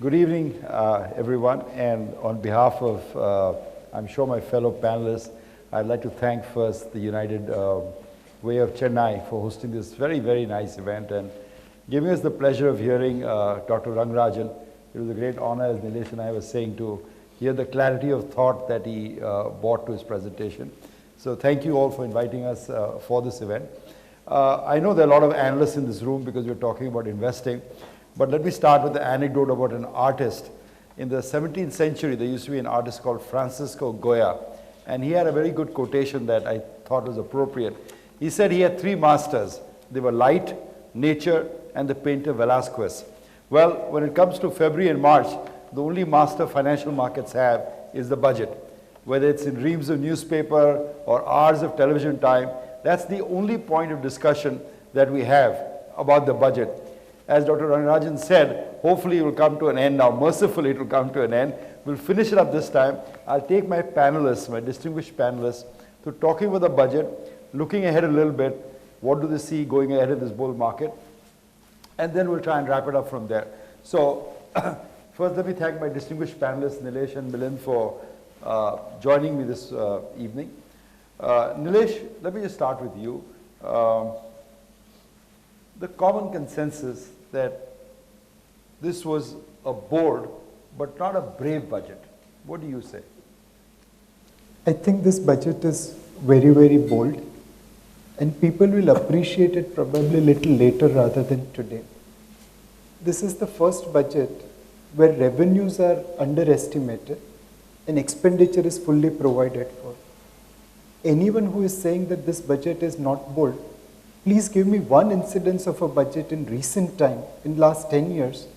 Good evening, everyone, and on behalf of, I'm sure my fellow panelists, I'd like to thank first the United Way of Chennai for hosting this very, very nice event and giving us the pleasure of hearing Dr. Rangarajan. It was a great honor, as Nilesh and I were saying, to hear the clarity of thought that he brought to his presentation. So thank you all for inviting us for this event. I know there are a lot of analysts in this room because we're talking about investing. But let me start with the anecdote about an artist. In the 17th century, there used to be an artist called Francisco Goya, and he had a very good quotation that I thought was appropriate. He said he had three masters. They were light, nature, and the painter Velázquez. Well, when it comes to February and March, the only master financial markets have is the budget. Whether it's in reams of newspaper or hours of television time, that's the only point of discussion that we have about the budget. As Dr. Rangarajan said, hopefully it will come to an end now. Mercifully, it will come to an end. We'll finish it up this time. I'll take my panelists, my distinguished panelists, to talking about the budget, looking ahead a little bit. What do they see going ahead in this bull market? And then we'll try and wrap it up from there. So first, let me thank my distinguished panelists, Nilesh and Milind, for joining me this evening. Nilesh, let me just start with you. The common consensus that this was a bold but not a brave budget. What do you say? I think this budget is very, very bold, and people will appreciate it probably a little later rather than today. This is the first budget where revenues are underestimated and expenditure is fully provided for. Anyone who is saying that this budget is not bold, please give me one incidence of a budget in recent time, in last 10 years,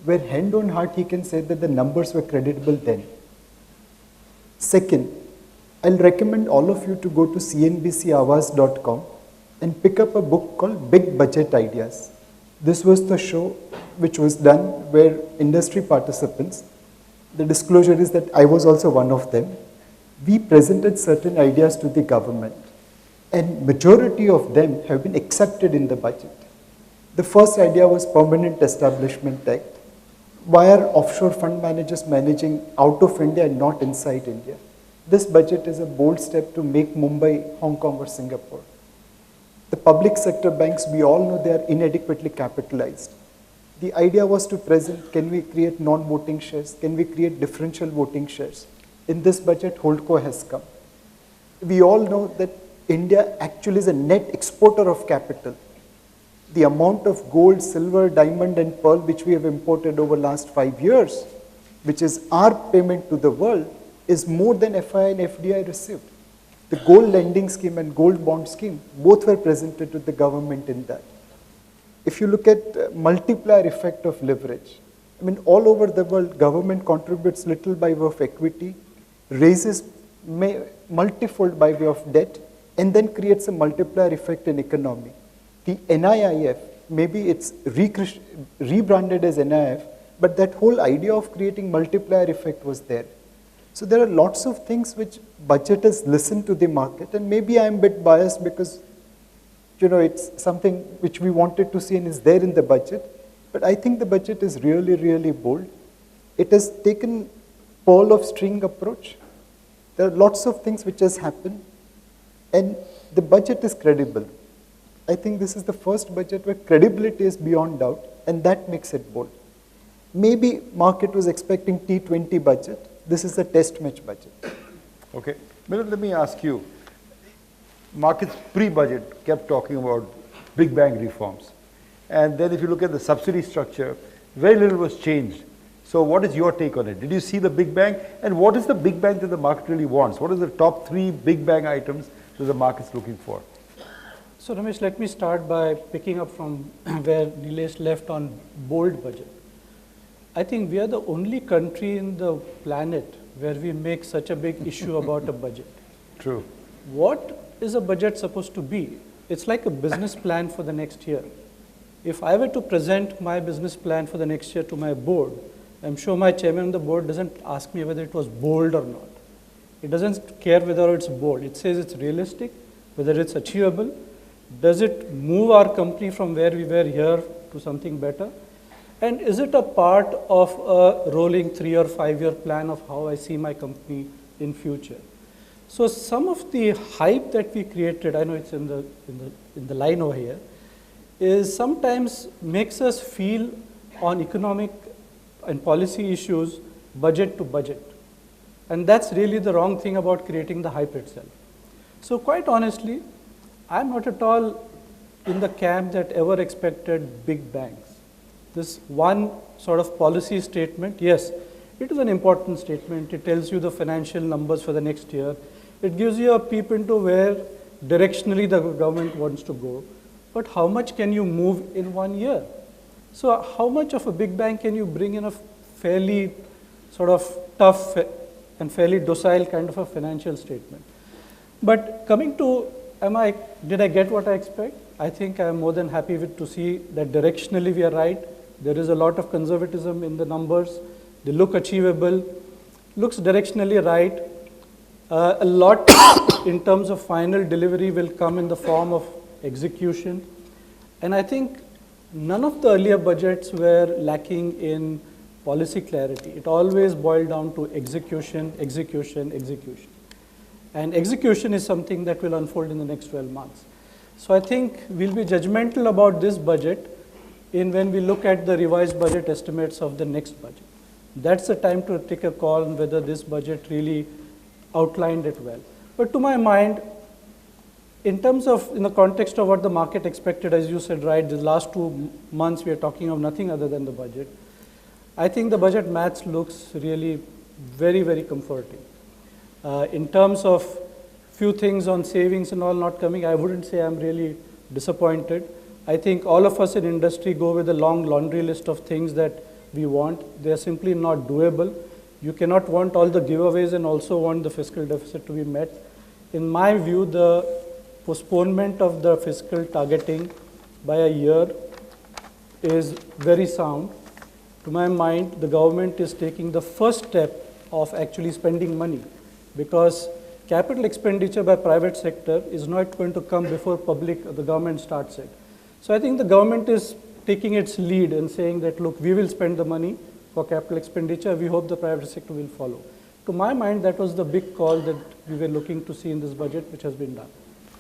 where hand on heart he can say that the numbers were credible then. Second, I'll recommend all of you to go to cnbcawas.com and pick up a book called Big Budget Ideas. This was the show which was done where industry participants, the disclosure is that I was also one of them, we presented certain ideas to the government. And majority of them have been accepted in the budget. The first idea was Permanent Establishment Act. Why are offshore fund managers managing out of India and not inside India? This budget is a bold step to make Mumbai, Hong Kong or Singapore. The public sector banks, we all know they are inadequately capitalized. The idea was to present, can we create non-voting shares? Can we create differential voting shares? In this budget, Holdco has come. We all know that India actually is a net exporter of capital. The amount of gold, silver, diamond and pearl which we have imported over the last 5 years, which is our payment to the world, is more than FII and FDI received. The gold lending scheme and gold bond scheme, both were presented to the government in that. If you look at multiplier effect of leverage, I mean all over the world, government contributes little by way of equity, raises multifold by way of debt, and then creates a multiplier effect in economy. The NIIF, maybe it's rebranded as NIIF, but that whole idea of creating multiplier effect was there. So there are lots of things which budget has listened to the market, and maybe I'm a bit biased because it's something which we wanted to see and is there in the budget, but I think the budget is really, really bold. It has taken pearl of string approach. There are lots of things which has happened. And the budget is credible. I think this is the first budget where credibility is beyond doubt, and that makes it bold. Maybe market was expecting T20 budget. This is a test match budget. Okay. Milind, let me ask you. Markets pre-budget kept talking about big bang reforms. And then if you look at the subsidy structure, very little was changed. So what is your take on it? Did you see the big bang? And what is the big bang that the market really wants? What are the top 3 big bang items that the market's looking for? So Ramesh, let me start by picking up from where Nilesh left on bold budget. I think we are the only country in the planet where we make such a big issue about a budget. True. What is a budget supposed to be? It's like a business plan for the next year. If I were to present my business plan for the next year to my board, I'm sure my chairman of the board doesn't ask me whether it was bold or not. It doesn't care whether it's bold. It says it's realistic, whether it's achievable. Does it move our company from where we were here to something better? And is it a part of a rolling 3 or 5 year plan of how I see my company in future? So some of the hype that we created, I know it's in the line over here, is sometimes makes us feel on economic and policy issues budget to budget. And that's really the wrong thing about creating the hype itself. So quite honestly, I'm not at all in the camp that ever expected big bangs. This one sort of policy statement, yes, it is an important statement. It tells you the financial numbers for the next year. It gives you a peep into where directionally the government wants to go. But how much can you move in 1 year? So how much of a big bang can you bring in a fairly sort of tough and fairly docile kind of a financial statement? But coming to, did I get what I expect? I think I'm more than happy to see that directionally we are right. There is a lot of conservatism in the numbers. They look achievable, looks directionally right. A lot in terms of final delivery will come in the form of execution. And I think none of the earlier budgets were lacking in policy clarity. It always boiled down to execution, execution, execution. And execution is something that will unfold in the next 12 months. So I think we'll be judgmental about this budget when we look at the revised budget estimates of the next budget. That's the time to take a call on whether this budget really outlined it well. But to my mind, in terms of, in the context of what the market expected, as you said, right, the last 2 months we are talking of nothing other than the budget. I think the budget maths looks really very, very comforting. In terms of few things on savings and all not coming, I wouldn't say I'm really disappointed. I think all of us in industry go with a long laundry list of things that we want. They're simply not doable. You cannot want all the giveaways and also want the fiscal deficit to be met. In my view, the postponement of the fiscal targeting by a year is very sound. To my mind, the government is taking the first step of actually spending money, because capital expenditure by private sector is not going to come before the government starts it. So I think the government is taking its lead and saying that, look, we will spend the money for capital expenditure. We hope the private sector will follow. To my mind, that was the big call that we were looking to see in this budget, which has been done.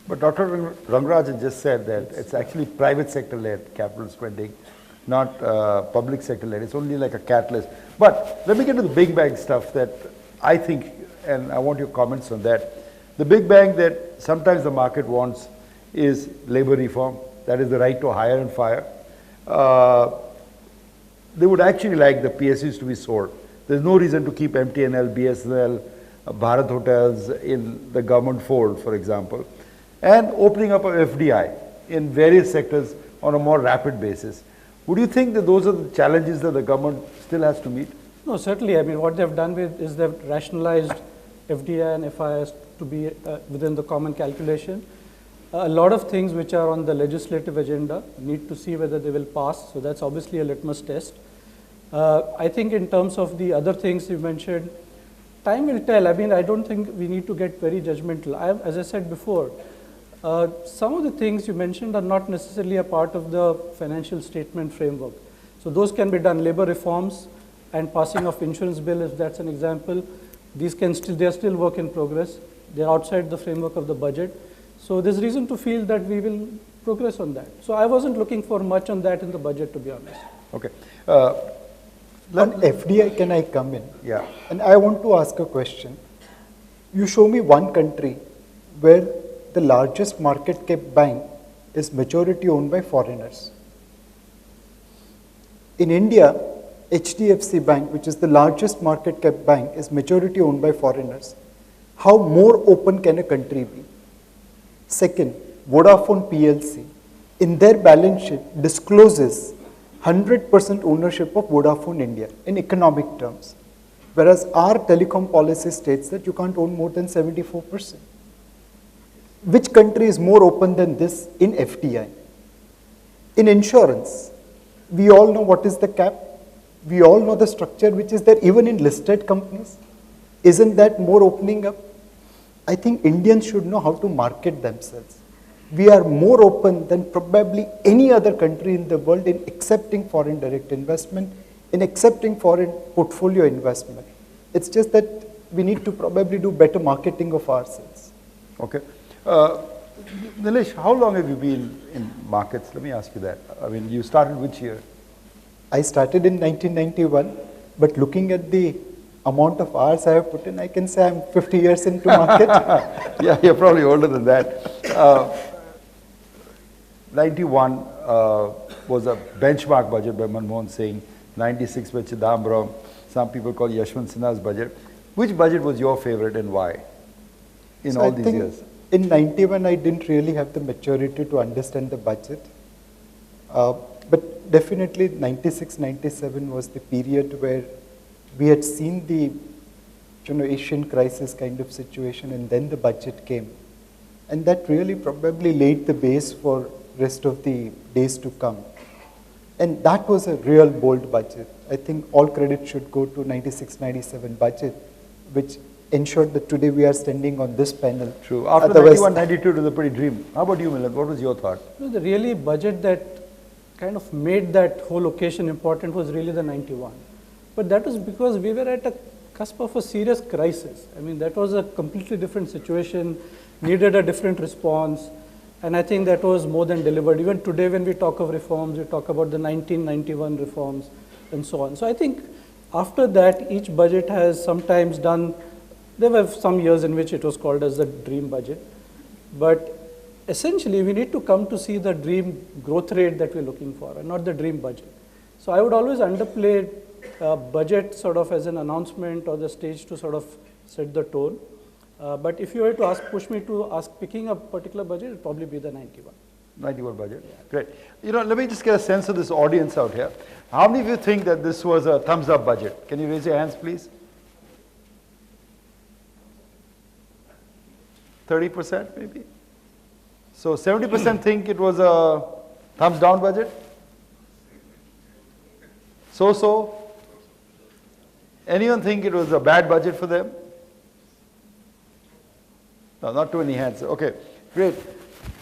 But Dr. Rangarajan just said that it's actually private sector-led capital spending, not public sector-led. It's only like a catalyst. But let me get to the big bang stuff that I think, and I want your comments on that. The big bang that sometimes the market wants is labor reform. That is the right to hire and fire. They would actually like the PSUs to be sold. There's no reason to keep MTNL, BSNL, Bharat Hotels in the government fold, for example, and opening up a FDI in various sectors on a more rapid basis. Would you think that those are the challenges that the government still has to meet? No, certainly. I mean, what they've done is they've rationalized FDI and FIS to be within the common calculation. A lot of things which are on the legislative agenda need to see whether they will pass. So that's obviously a litmus test. I think in terms of the other things you mentioned, time will tell. I mean, I don't think we need to get very judgmental. As I said before, some of the things you mentioned are not necessarily a part of the financial statement framework. So those can be done. Labor reforms and passing of insurance bill, if that's an example, these can still, they are still work in progress. They're outside the framework of the budget. So there's reason to feel that we will progress on that. So I wasn't looking for much on that in the budget, to be honest. Okay. On FDI, can I come in? Yeah. And I want to ask a question. You show me one country where the largest market cap bank is majority owned by foreigners. In India, HDFC Bank, which is the largest market cap bank, is majority owned by foreigners. How more open can a country be? Second, Vodafone PLC, in their balance sheet, discloses 100% ownership of Vodafone India in economic terms, whereas our telecom policy states that you can't own more than 74%. Which country is more open than this in FDI? In insurance, we all know what is the cap. We all know the structure which is there even in listed companies. Isn't that more opening up? I think Indians should know how to market themselves. we are more open than probably any other country in the world in accepting foreign direct investment, in accepting foreign portfolio investment. It's just that we need to probably do better marketing of ourselves. Okay. Nilesh, how long have you been in markets? Let me ask you that. I mean, you started which year? I started in 1991, but looking at the amount of hours I have put in, I can say I'm 50 years into market. Yeah, you're probably older than that. 91 was a benchmark budget by Manmohan Singh, 96 by Chidambaram, some people call Yashwant Sinha's budget. Which budget was your favorite and why in So all I these think years? in 91, I didn't really have the maturity to understand the budget. But definitely 96, 97 was the period where we had seen the Asian crisis kind of situation, and then the budget came. And that really probably laid the base for rest of the days to come. And that was a real bold budget. I think all credit should go to 96, 97 budget, which ensured that today we are standing on this panel. True. After Otherwise- 91, 92, it was a pretty dream. How about you, Milan? What was your thought? The really budget that kind of made that whole occasion important was really the 91. But that was because we were at a cusp of a serious crisis. I mean, that was a completely different situation, needed a different response, and I think that was more than delivered. Even today when we talk of reforms, we talk about the 1991 reforms and so on. So I think after that, each budget has sometimes done, there were some years in which it was called as the dream budget, but essentially we need to come to see the dream growth rate that we're looking for and not the dream budget. So I would always underplay budget sort of as an announcement or the stage to sort of set the tone. But if you were to push me to picking a particular budget, it would probably be the 91. 91 budget. Yeah. Great. Let me just get a sense of this audience out here. How many of you think that this was a thumbs up budget? Can you raise your hands, please? 30% maybe? So 70% think it was a thumbs down budget? So? Anyone think it was a bad budget for them? No, not too many hands. Okay, great.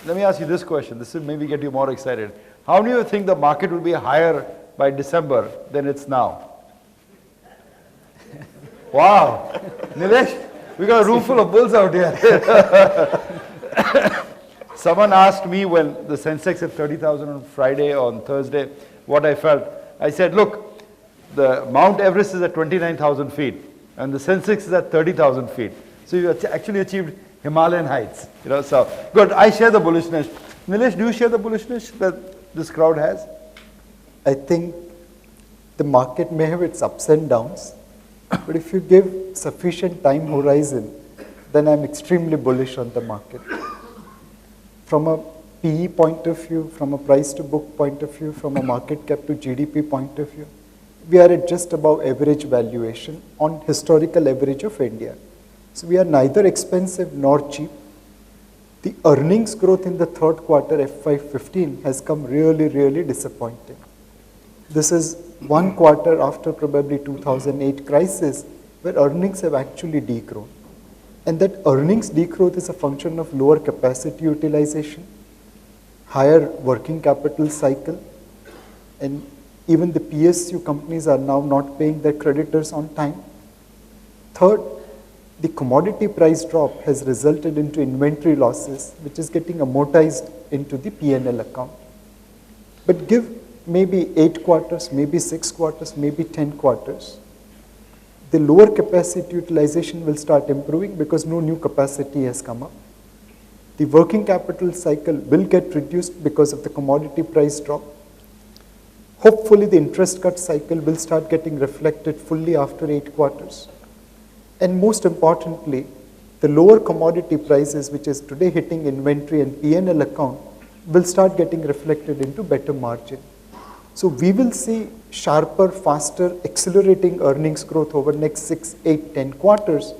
Let me ask you this question. This will maybe get you more excited. How many of you think the market will be higher by December than it's now? Wow. Nilesh, we got a room full of bulls out here. Someone asked me when the Sensex at 30,000 on Friday or on Thursday, what I felt. I said, look, the Mount Everest is at 29,000 feet and the Sensex is at 30,000 feet. So you actually achieved Himalayan heights. So good. I share the bullishness. Nilesh, do you share the bullishness that this crowd has? I think the market may have its ups and downs, but if you give sufficient time horizon, then I'm extremely bullish on the market. From a PE point of view, from a price to book point of view, from a market cap to GDP point of view, we are at just above average valuation on historical average of India. So we are neither expensive nor cheap. The earnings growth in the third quarter FY15 has come really, really disappointing. This is one quarter after probably 2008 crisis where earnings have actually degrown. And that earnings degrowth is a function of lower capacity utilization, higher working capital cycle, and even the PSU companies are now not paying their creditors on time. Third, the commodity price drop has resulted into inventory losses, which is getting amortized into the P&L account. But give maybe 8 quarters, maybe 6 quarters, maybe 10 quarters, the lower capacity utilization will start improving because no new capacity has come up. The working capital cycle will get reduced because of the commodity price drop. Hopefully the interest cut cycle will start getting reflected fully after 8 quarters. And most importantly, the lower commodity prices, which is today hitting inventory and P&L account, will start getting reflected into better margin. So we will see sharper, faster, accelerating earnings growth over next 6, 8, 10 quarters.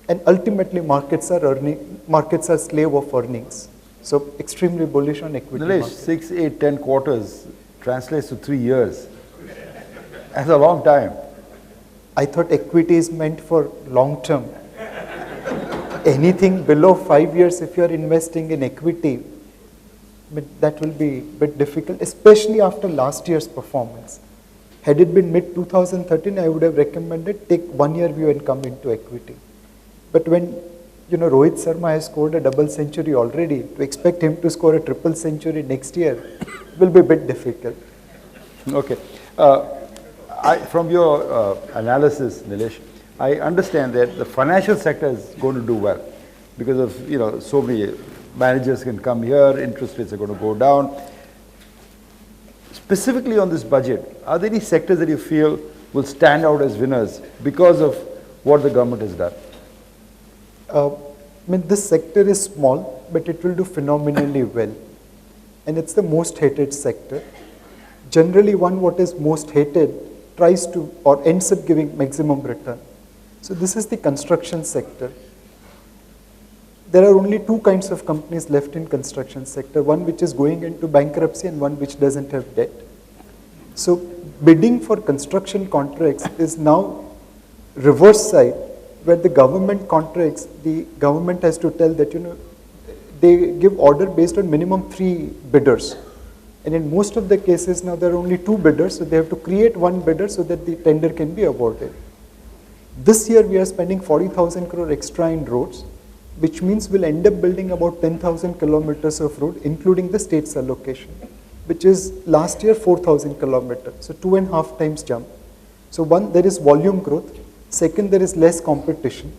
And ultimately markets are slave of earnings. So extremely bullish on equity Nilesh, market. 6, 8, 10 quarters translates to 3 years. That's a long time. I thought equity is meant for long term. Anything below 5 years, if you are investing in equity, but that will be a bit difficult, especially after last year's performance. Had it been mid-2013, I would have recommended take 1 year view and come into equity. But when Rohit Sharma has scored a double century already, to expect him to score a triple century next year will be a bit difficult. Okay. From your analysis, Nilesh, I understand that the financial sector is going to do well because of, so many managers can come here, interest rates are going to go down. Specifically on this budget, are there any sectors that you feel will stand out as winners because of what the government has done? This sector is small, but it will do phenomenally well. And it's the most hated sector. Generally, what is most hated tries to or ends up giving maximum return. So this is the construction sector. There are only two kinds of companies left in construction sector, one which is going into bankruptcy and one which doesn't have debt. So bidding for construction contracts is now reverse side, where the government contracts, the government has to tell that, they give order based on minimum 3 bidders. And in most of the cases now there are only 2 bidders, so they have to create 1 bidder so that the tender can be awarded. This year we are spending 40,000 crore extra in roads, which means we'll end up building about 10,000 kilometers of road, including the state's allocation, which is last year 4,000 kilometers, so 2.5 times jump. So one, there is volume growth. Second, there is less competition.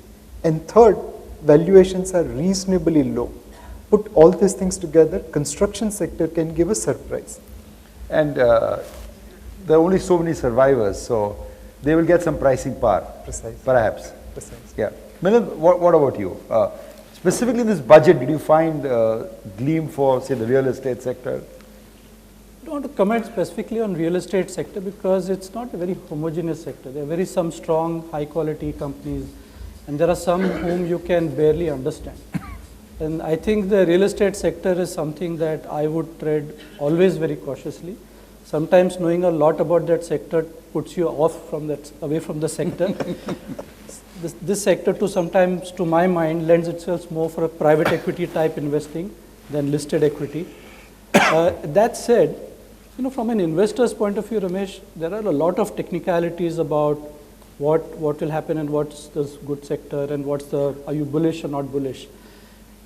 And third, valuations are reasonably low. Put all these things together, construction sector can give a surprise. And there are only so many survivors, so they will get some pricing power, Precisely. perhaps. Precisely. Yeah. Milind, what about you? Specifically in this budget, did you find gleam for, say, the real estate sector? I don't want to comment specifically on real estate sector because it's not a very homogeneous sector. There are some strong, high quality companies, and there are some whom you can barely understand. And I think the real estate sector is something that I would tread always very cautiously. Sometimes knowing a lot about that sector puts you away from the sector. This sector sometimes, to my mind, lends itself more for a private equity type investing than listed equity. That said, from an investor's point of view, Ramesh, there are a lot of technicalities about what will happen and what's the good sector and are you bullish or not bullish.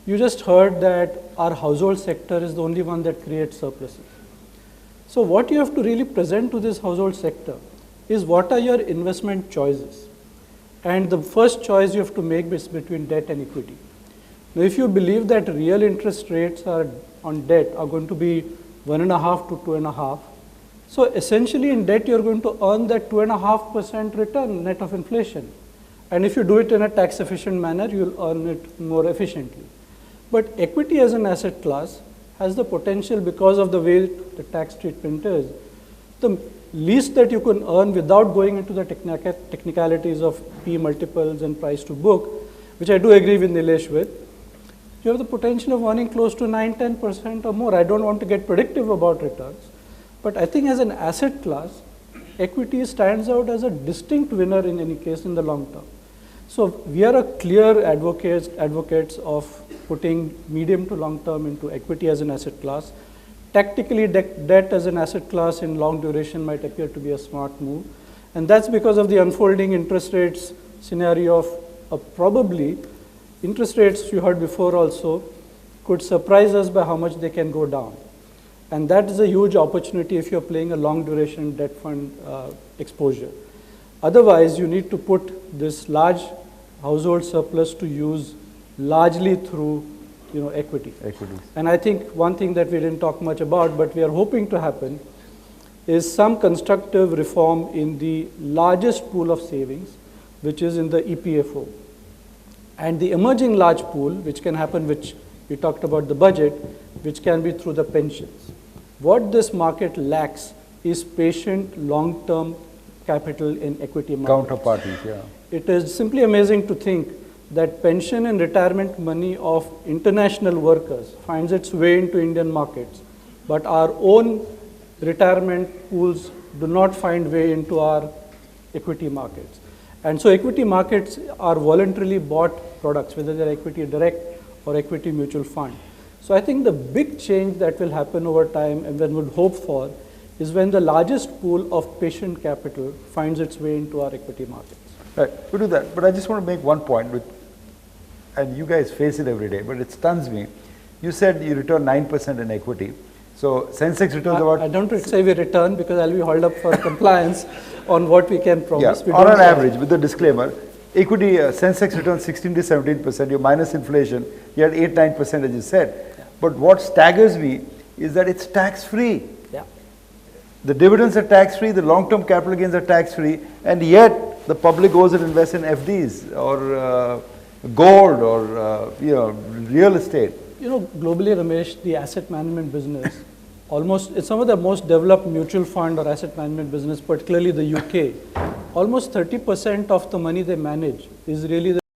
You just heard that our household sector is the only one that creates surpluses. So what you have to really present to this household sector is what are your investment choices. And the first choice you have to make is between debt and equity. Now, if you believe that real interest rates on debt are going to be 1.5 to 2.5, so essentially in debt you're going to earn that 2.5% return net of inflation. And if you do it in a tax efficient manner, you'll earn it more efficiently. But equity as an asset class has the potential, because of the way the tax treatment is, the least that you can earn without going into the technicalities of P multiples and price to book, which I do agree with Nilesh with, you have the potential of earning close to 9-10% or more. I don't want to get predictive about returns, but I think as an asset class, equity stands out as a distinct winner in any case in the long term. So we are a clear advocates of putting medium to long term into equity as an asset class. Tactically, debt as an asset class in long duration might appear to be a smart move. And that's because of the unfolding interest rates scenario of probably interest rates you heard before also could surprise us by how much they can go down. And that is a huge opportunity if you're playing a long duration debt fund exposure. Otherwise, you need to put this large household surplus to use largely through equity. Equities. And I think one thing that we didn't talk much about, but we are hoping to happen, is some constructive reform in the largest pool of savings, which is in the EPFO. And the emerging large pool, which can happen, which we talked about the budget, which can be through the pensions. What this market lacks is patient, long-term capital in equity markets. Counterparties, yeah. It is simply amazing to think that pension and retirement money of international workers finds its way into Indian markets, but our own retirement pools do not find way into our equity markets. And so equity markets are voluntarily bought products, whether they're equity direct or equity mutual fund. So I think the big change that will happen over time and one would hope for is when the largest pool of patient capital finds its way into our equity markets. Right, we'll do that. But I just want to make one point, and you guys face it every day, but it stuns me. You said you return 9% in equity. So Sensex returns about... I don't say we return because I'll be hauled up for compliance on what we can promise. Yeah, We on don't an say- average, with the disclaimer, equity Sensex returns 16 to 17%, you minus inflation, you had 8-9% as you said. But what staggers me is that it's tax-free. Yeah. The dividends are tax-free, the long-term capital gains are tax-free, and yet the public goes and invests in FDs or gold or real estate. You know, globally, Ramesh, the asset management business, it's some of the most developed mutual fund or asset management business, particularly the UK. Almost 30% of the money they manage is really the